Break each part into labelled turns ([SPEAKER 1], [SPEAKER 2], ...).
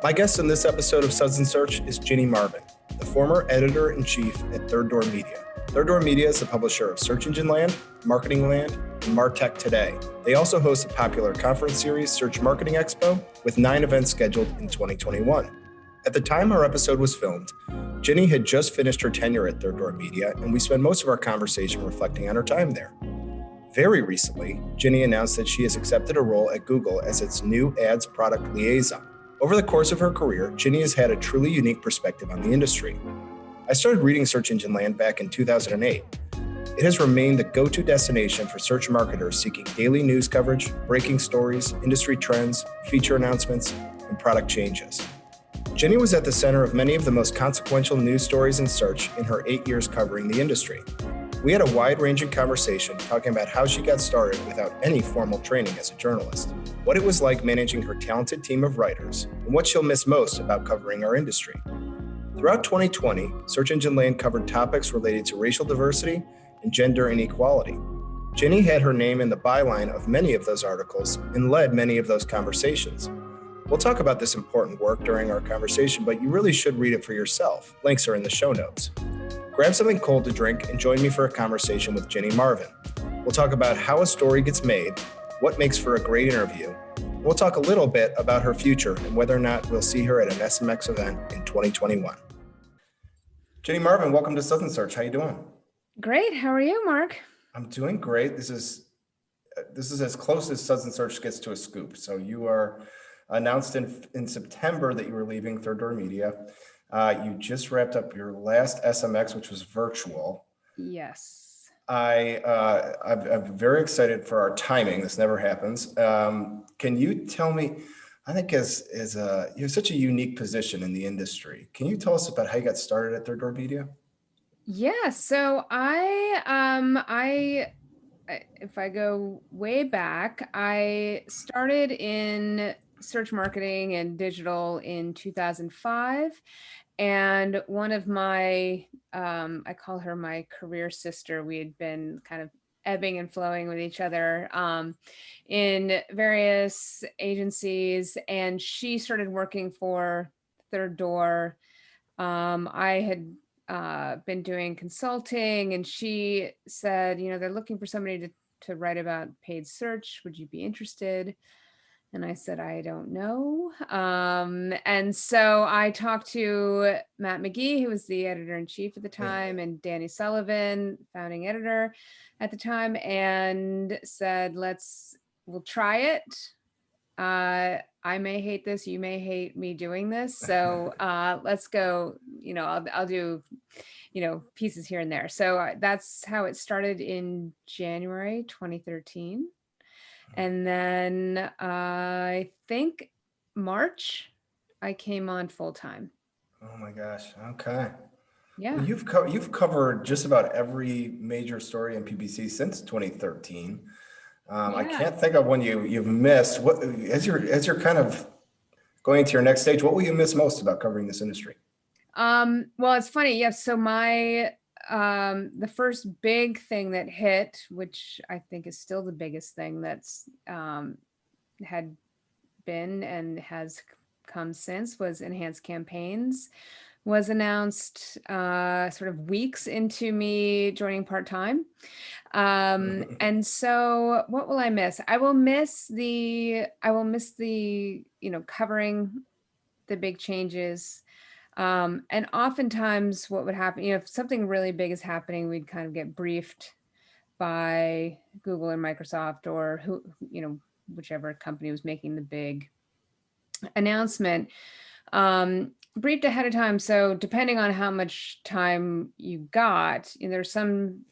[SPEAKER 1] My guest in this episode of Suds Search is Ginny Marvin, the former editor-in-chief at Third Door Media. Third Door Media is the publisher of Search Engine Land, Marketing Land, and MarTech Today. They also host a popular conference series, Search Marketing Expo, with 9 events scheduled in 2021. At the time our episode was filmed, Ginny had just finished her tenure at Third Door Media, and we spent most of our conversation reflecting on her time there. Very recently, Ginny announced that she has accepted a role at Google as its new Ads Product Liaison. Over the course of her career, Ginny has had a truly unique perspective on the industry. I started reading Search Engine Land back in 2008. It has remained the go-to destination for search marketers seeking daily news coverage, breaking stories, industry trends, feature announcements, and product changes. Ginny was at the center of many of the most consequential news stories in search in her 8 years covering the industry. We had a wide-ranging conversation talking about how she got started without any formal training as a journalist, what it was like managing her talented team of writers, and what she'll miss most about covering our industry. Throughout 2020, Search Engine Land covered topics related to racial diversity and gender inequality. Ginny had her name in the byline of many of those articles and led many of those conversations. We'll talk about this important work during our conversation, but you really should read it for yourself. Links are in the show notes. Grab something cold to drink and join me for a conversation with Ginny Marvin. We'll talk about how a story gets made, what makes for a great interview. We'll talk a little bit about her future and whether or not we'll see her at an SMX event in 2021. Ginny Marvin, welcome to Suds Search. How you doing?
[SPEAKER 2] Great. How are you, Mark?
[SPEAKER 1] I'm doing great. This is as close as Suds Search gets to a scoop. So you are announced in September that you were leaving Third Door Media. You just wrapped up your last SMX, which was virtual.
[SPEAKER 2] Yes.
[SPEAKER 1] I'm very excited for our timing. This never happens. Can you tell me, I think you have such a unique position in the industry. Can you tell us about how you got started at Third Door Media?
[SPEAKER 2] Yeah. So if I go way back, I started in search marketing and digital in 2005. And one of my, I call her my career sister, we had been kind of ebbing and flowing with each other in various agencies. And she started working for Third Door. I had been doing consulting, and she said, they're looking for somebody to write about paid search. Would you be interested? And I said, I don't know. And so I talked to Matt McGee, who was the editor-in-chief at the time, and Danny Sullivan, founding editor at the time, and said, we'll try it. I may hate this, you may hate me doing this. So let's go, I'll do, pieces here and there. So that's how it started in January 2013. And then I think March, I came on full time.
[SPEAKER 1] Oh my gosh. Okay.
[SPEAKER 2] Yeah.
[SPEAKER 1] Well, you've covered just about every major story in PPC since 2013. Yeah. I can't think of one you've missed. What as you're kind of going to your next stage, what will you miss most about covering this industry?
[SPEAKER 2] Well, it's funny. Yes. So the first big thing that hit, which I think is still the biggest thing that's had been and has come since, was enhanced campaigns, was announced sort of weeks into me joining part-time. And so what will I miss? I will miss the covering the big changes. And oftentimes what would happen, if something really big is happening, we'd kind of get briefed by Google and Microsoft, or whichever company was making the big announcement, briefed ahead of time. So depending on how much time you got, there's some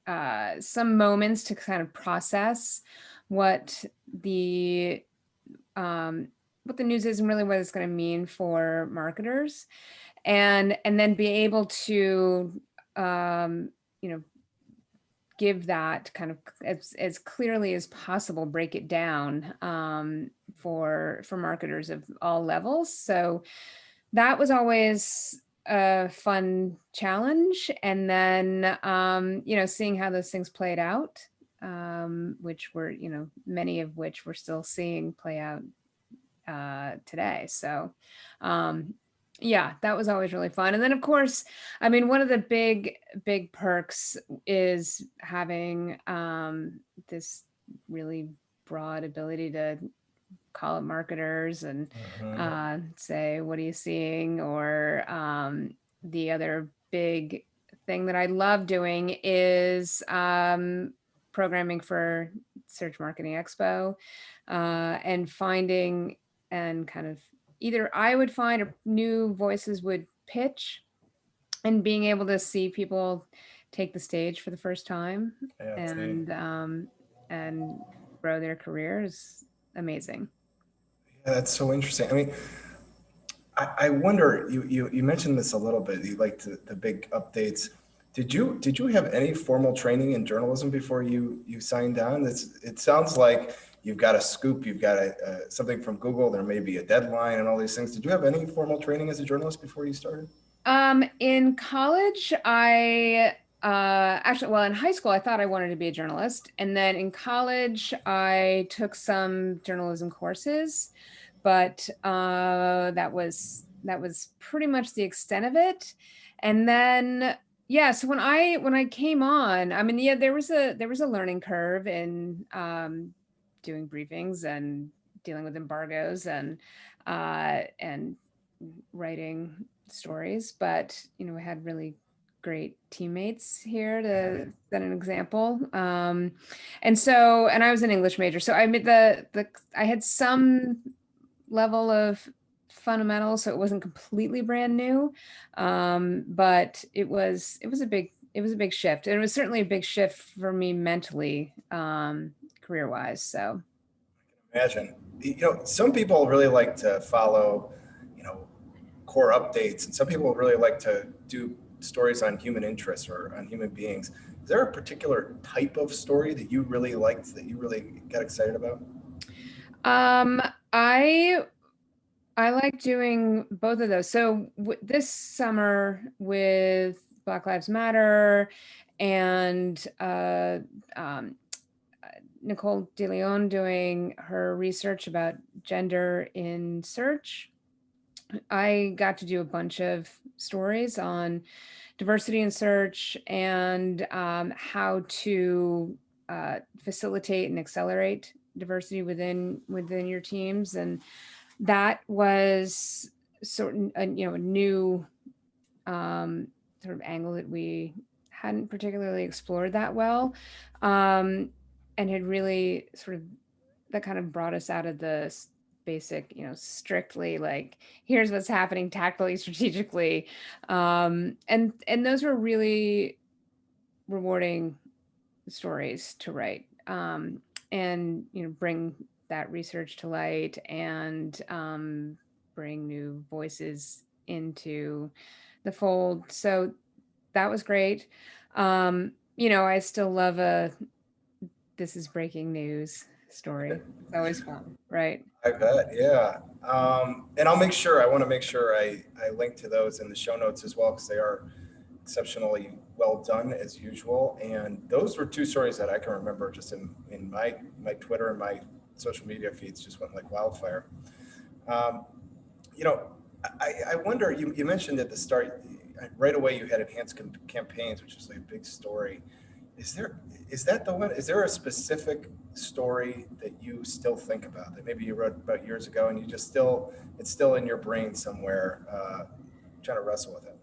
[SPEAKER 2] moments to kind of process what the news is and really what it's going to mean for marketers, and then be able to give that kind of as clearly as possible, break it down for marketers of all levels. So that was always a fun challenge. And then seeing how those things played out, which were many of which we're still seeing play out today. So, yeah, that was always really fun. And then, of course, I mean, one of the big perks is having this really broad ability to call up marketers and say, what are you seeing? Or the other big thing that I love doing is programming for Search Marketing Expo and finding and kind of either I would find or new voices would pitch, and being able to see people take the stage for the first time and grow their career is amazing.
[SPEAKER 1] Yeah, that's so interesting. I mean, I wonder, you mentioned this a little bit, you like the big updates. Did you have any formal training in journalism before you signed on? It sounds like you've got a scoop, you've got something from Google, there may be a deadline and all these things. Did you have any formal training as a journalist before you started?
[SPEAKER 2] In college, well, in high school, I thought I wanted to be a journalist. And then in college, I took some journalism courses, but that was pretty much the extent of it. And then, yeah, so when I came on, I mean, yeah, there was a learning curve in doing briefings and dealing with embargoes and writing stories, but we had really great teammates here to set an example. And I was an English major, so I made I had some level of fundamentals, so it wasn't completely brand new, but it was a big shift, and it was certainly a big shift for me mentally, career wise. So
[SPEAKER 1] Imagine, some people really like to follow, core updates, and some people really like to do stories on human interests or on human beings. Is there a particular type of story that you really liked, that you really got excited about?
[SPEAKER 2] I like doing both of those. So this summer with Black Lives Matter and Nicole DeLeon doing her research about gender in search, I got to do a bunch of stories on diversity in search and how to facilitate and accelerate diversity within your teams. And that was sort of a new sort of angle that we hadn't particularly explored that well, and had really sort of that kind of brought us out of the basic, strictly like here's what's happening tactically, strategically, and those were really rewarding stories to write, and bring that research to light and bring new voices into the fold. So that was great. I still love this is breaking news story. It's always fun, right?
[SPEAKER 1] I bet, yeah. And I want to make sure I link to those in the show notes as well, because they are exceptionally well done as usual. And those were two stories that I can remember just in my Twitter and my social media feeds just went like wildfire. Um, I wonder, you mentioned at the start, right away you had enhanced campaigns, which is like a big story. Is that the one? Is there a specific story that you still think about that maybe you wrote about years ago and it's still in your brain somewhere, trying to wrestle with it?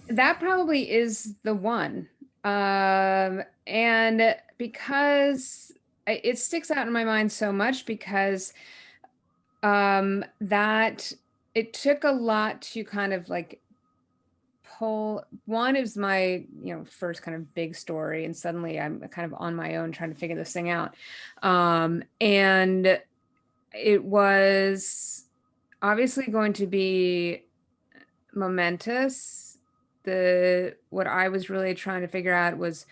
[SPEAKER 2] That probably is the one. And because it sticks out in my mind so much because that it took a lot to kind of like pull. One is my first kind of big story, and suddenly I'm kind of on my own trying to figure this thing out, and it was obviously going to be momentous. What I was really trying to figure out was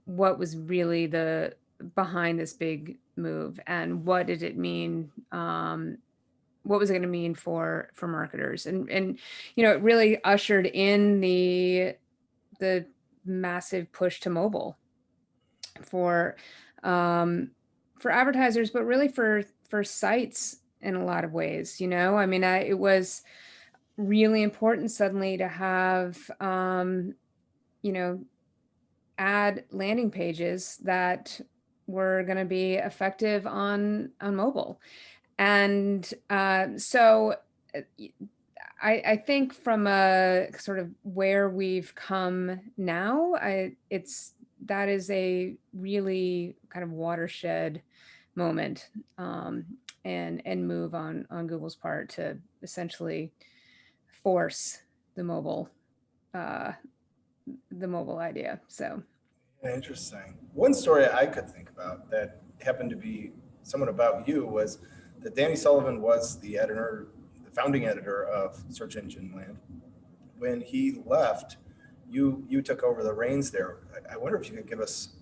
[SPEAKER 2] what was really the behind this big move, and what did it mean, what was it going to mean for marketers, and it really ushered in the massive push to mobile for advertisers, but really for first sites in a lot of ways. I mean, it was really important suddenly to have, ad landing pages that were going to be effective on mobile. And so I think from a sort of where we've come now, that is a really kind of watershed moment, and move on Google's part to essentially force the mobile uh, the mobile idea. So
[SPEAKER 1] Interesting. One story I could think about that happened to be somewhat about you was that Danny Sullivan was the editor, the founding editor of Search Engine Land. When he left, you took over the reins there. I wonder if you could give us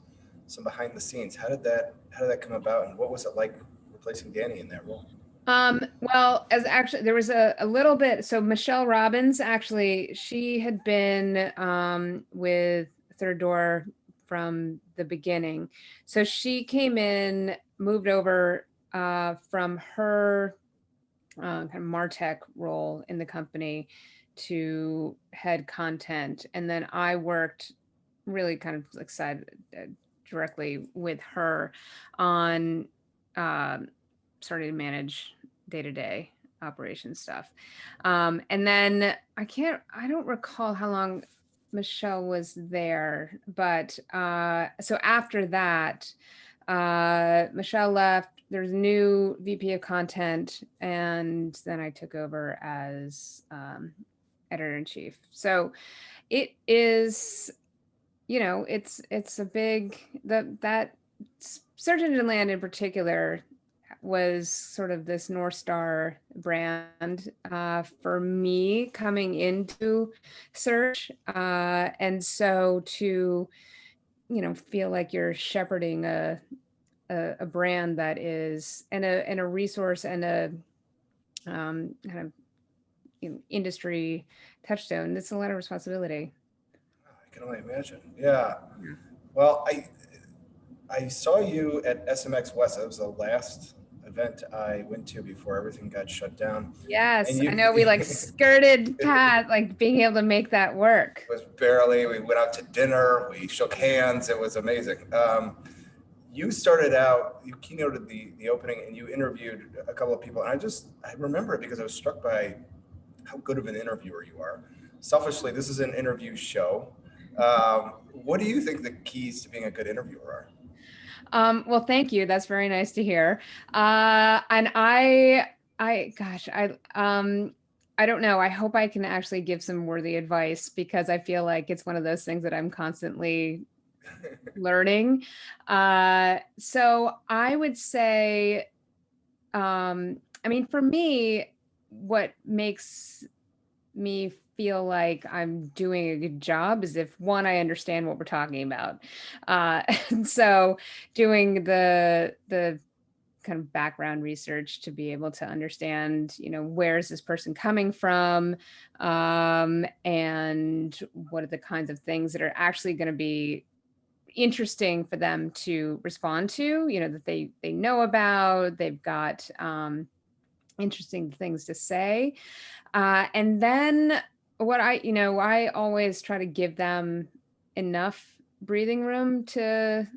[SPEAKER 1] some behind the scenes. How did that come about, and what was it like replacing Danny in that role?
[SPEAKER 2] Well, as actually there was a little bit. So Michelle Robbins, actually, she had been with Third Door from the beginning. So she came in, moved over from her kind of MarTech role in the company to head content. And then I worked really kind of like directly with her on starting to manage day-to-day operation stuff. And then I don't recall how long Michelle was there, but so after that, Michelle left. There's a new VP of content, and then I took over as editor-in-chief. So it is, it's a big, that Search Engine Land in particular was sort of this North Star brand for me coming into search. And so to, feel like you're shepherding a brand that is, and a resource and a kind of industry touchstone, that's a lot of responsibility.
[SPEAKER 1] I can only imagine. Yeah. Well, I saw you at SMX West. That was the last event I went to before everything got shut down.
[SPEAKER 2] Yes,
[SPEAKER 1] And
[SPEAKER 2] I know we like skirted past like being able to make that work.
[SPEAKER 1] It was barely. We went out to dinner. We shook hands. It was amazing. You started out. You keynoted the opening, and you interviewed a couple of people. And I remember it because I was struck by how good of an interviewer you are. Selfishly, this is an interview show. What do you think the keys to being a good interviewer are?
[SPEAKER 2] Well, thank you. That's very nice to hear. And gosh, I don't know. I hope I can actually give some worthy advice, because I feel like it's one of those things that I'm constantly learning. So I would say, I mean, for me, what makes me feel like I'm doing a good job is if, one, I understand what we're talking about. And so doing the kind of background research to be able to understand, where is this person coming from, and what are the kinds of things that are actually going to be interesting for them to respond to, that they know about, they've got interesting things to say. And then I always try to give them enough breathing room to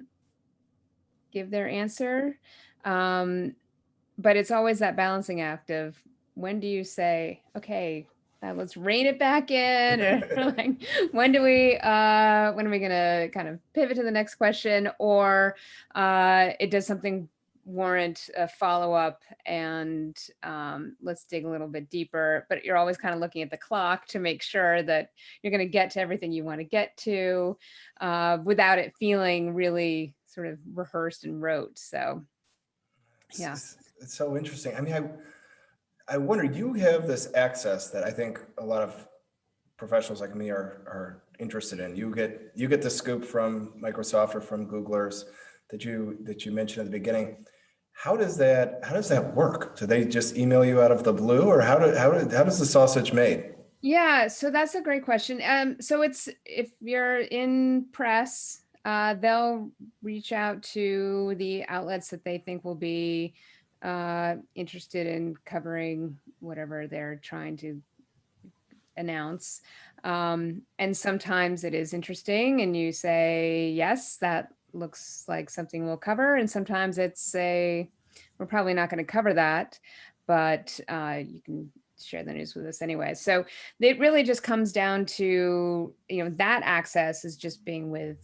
[SPEAKER 2] give their answer. But it's always that balancing act of, when do you say, okay, let's rein it back in, or like, when are we gonna kind of pivot to the next question, or it does something warrant a follow-up, and let's dig a little bit deeper. But you're always kind of looking at the clock to make sure that you're going to get to everything you want to get to, without it feeling really sort of rehearsed and rote. So yeah.
[SPEAKER 1] It's so interesting. I mean, I wonder, you have this access that I think a lot of professionals like me are interested in. You get the scoop from Microsoft or from Googlers that you mentioned at the beginning. How does that work? Do they just email you out of the blue, or how does the sausage made?
[SPEAKER 2] Yeah, so that's a great question. So it's, if you're in press, they'll reach out to the outlets that they think will be interested in covering whatever they're trying to announce. And sometimes it is interesting and you say, yes, that looks like something we'll cover. And sometimes it's we're probably not going to cover that, but you can share the news with us anyway. So it really just comes down to, that access is just being with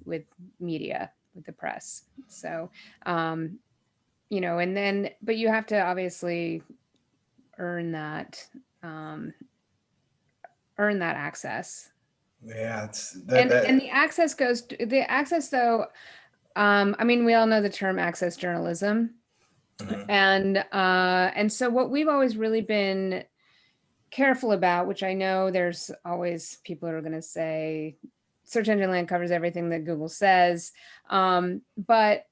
[SPEAKER 2] media, with the press. So, and then, but you have to obviously earn that, access.
[SPEAKER 1] Yeah, it's
[SPEAKER 2] And the access though, I mean, we all know the term access journalism.
[SPEAKER 1] Mhm.
[SPEAKER 2] And so what we've always really been careful about, which I know there's always people who are going to say search engine land covers everything that Google says. But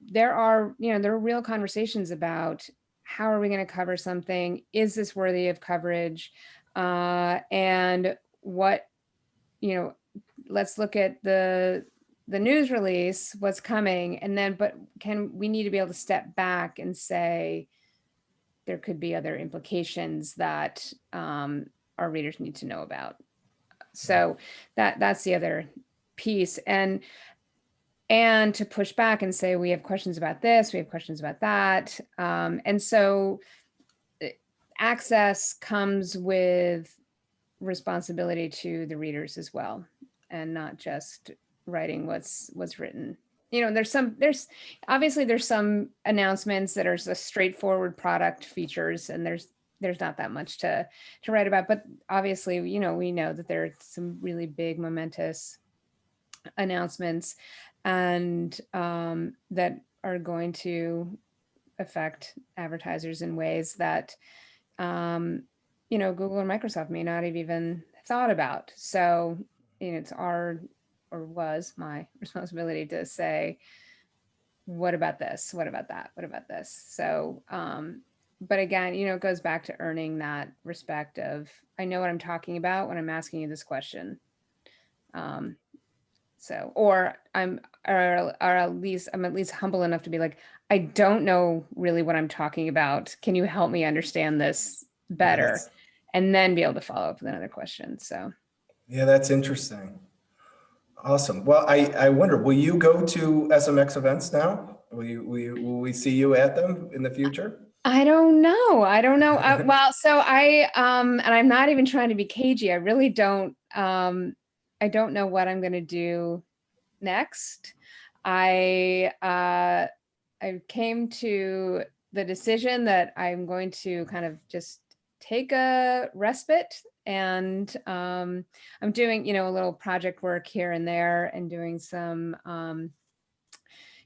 [SPEAKER 2] there are real conversations about how are we going to cover something? Is this worthy of coverage? And what, let's look at the news release, what's coming, and then, but we need to be able to step back and say, there could be other implications that our readers need to know about. So that's the other piece. And to push back and say, we have questions about this, we have questions about that. And so access comes with responsibility to the readers as well, and not just writing what's written. There's obviously some announcements that are just straightforward product features, and there's not that much to write about. But obviously, we know that there are some really big momentous announcements, and that are going to affect advertisers in ways that Google or Microsoft may not have even thought about. So, it's was my responsibility to say, what about this? What about that? What about this? So, but again, it goes back to earning that respect of, I know what I'm talking about when I'm asking you this question. So, or at least I'm at least humble enough to be like, I don't know really what I'm talking about. Can you help me understand this better? And then be able to follow up with another question. So,
[SPEAKER 1] yeah, that's interesting. Awesome. Well, I wonder, will you go to SMX events now? Will we see you at them in the future?
[SPEAKER 2] I don't know. Well, so and I'm not even trying to be cagey. I really don't, I don't know what I'm going to do next. I came to the decision that I'm going to kind of just take a respite, and I'm doing, a little project work here and there, and doing some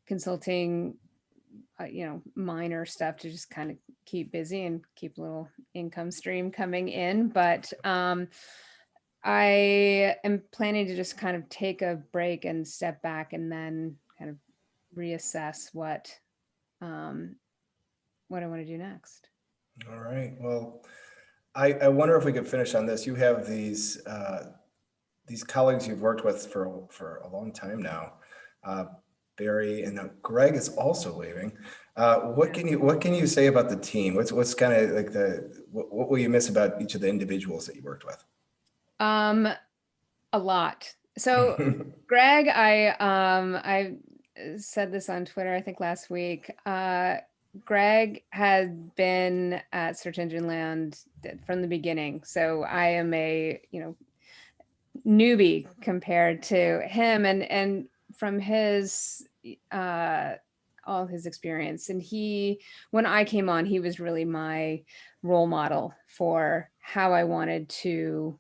[SPEAKER 2] consulting, minor stuff to just kind of keep busy and keep a little income stream coming in. But I am planning to just kind of take a break and step back, and then kind of reassess what I want to do next.
[SPEAKER 1] All right. Well, I wonder if we could finish on this. You have these colleagues you've worked with for a long time now. Barry and Greg is also leaving. What can you say about the team? What's kind of like what will you miss about each of the individuals that you worked with?
[SPEAKER 2] A lot. So Greg, I said this on Twitter, I think last week. Greg had been at Search Engine Land from the beginning. So I am a, newbie compared to him, and from his all his experience. And when I came on, he was really my role model for how I wanted to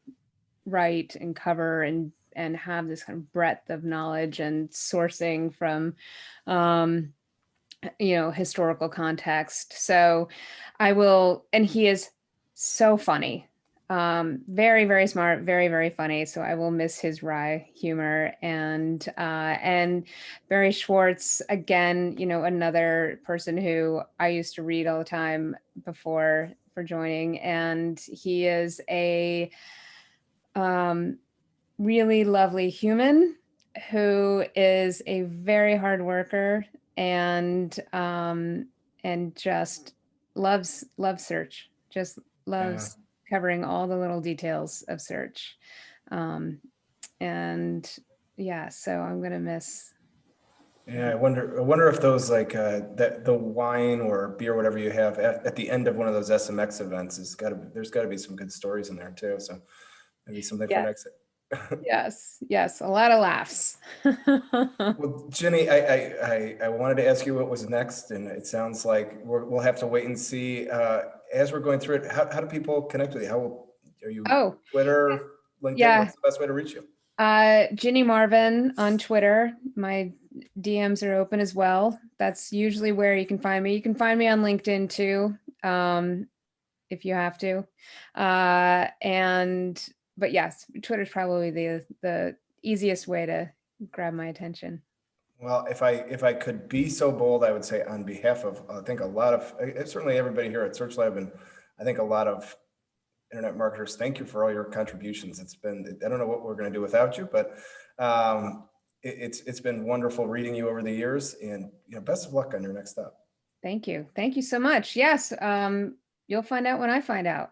[SPEAKER 2] write and cover and have this kind of breadth of knowledge and sourcing from historical context. So and he is so funny, very, very smart, very, very funny. So I will miss his wry humor. And Barry Schwartz, again, another person who I used to read all the time for joining. And he is a really lovely human who is a very hard worker, and and just loves search, just loves covering all the little details of search. And yeah, so I'm going to miss.
[SPEAKER 1] Yeah, I wonder if those like the wine or beer, whatever you have at the end of one of those SMX events there's got to be some good stories in there too. So maybe something for next.
[SPEAKER 2] Yes, a lot of laughs.
[SPEAKER 1] Well, Ginny, I wanted to ask you what was next, and it sounds like we'll have to wait and see as we're going through it. How do people connect with you? How are you? Twitter, LinkedIn.
[SPEAKER 2] Yeah.
[SPEAKER 1] What's the best way to reach you?
[SPEAKER 2] Ginny Marvin on Twitter. My DMs are open as well. That's usually where you can find me. You can find me on LinkedIn too, if you have to. But yes, Twitter's probably the easiest way to grab my attention.
[SPEAKER 1] Well, if I could be so bold, I would say on behalf of I think a lot of certainly everybody here at Search Lab, and I think a lot of internet marketers, thank you for all your contributions. It's been, I don't know what we're going to do without you, but it's been wonderful reading you over the years, and best of luck on your next step.
[SPEAKER 2] Thank you so much. Yes, you'll find out when I find out.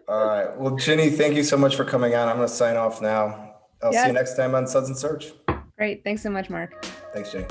[SPEAKER 1] All right, well, Ginny, thank you so much for coming on. I'm going to sign off now. I'll see you next time on Suds Search.
[SPEAKER 2] Great, thanks so much, Mark.
[SPEAKER 1] Thanks, Jay.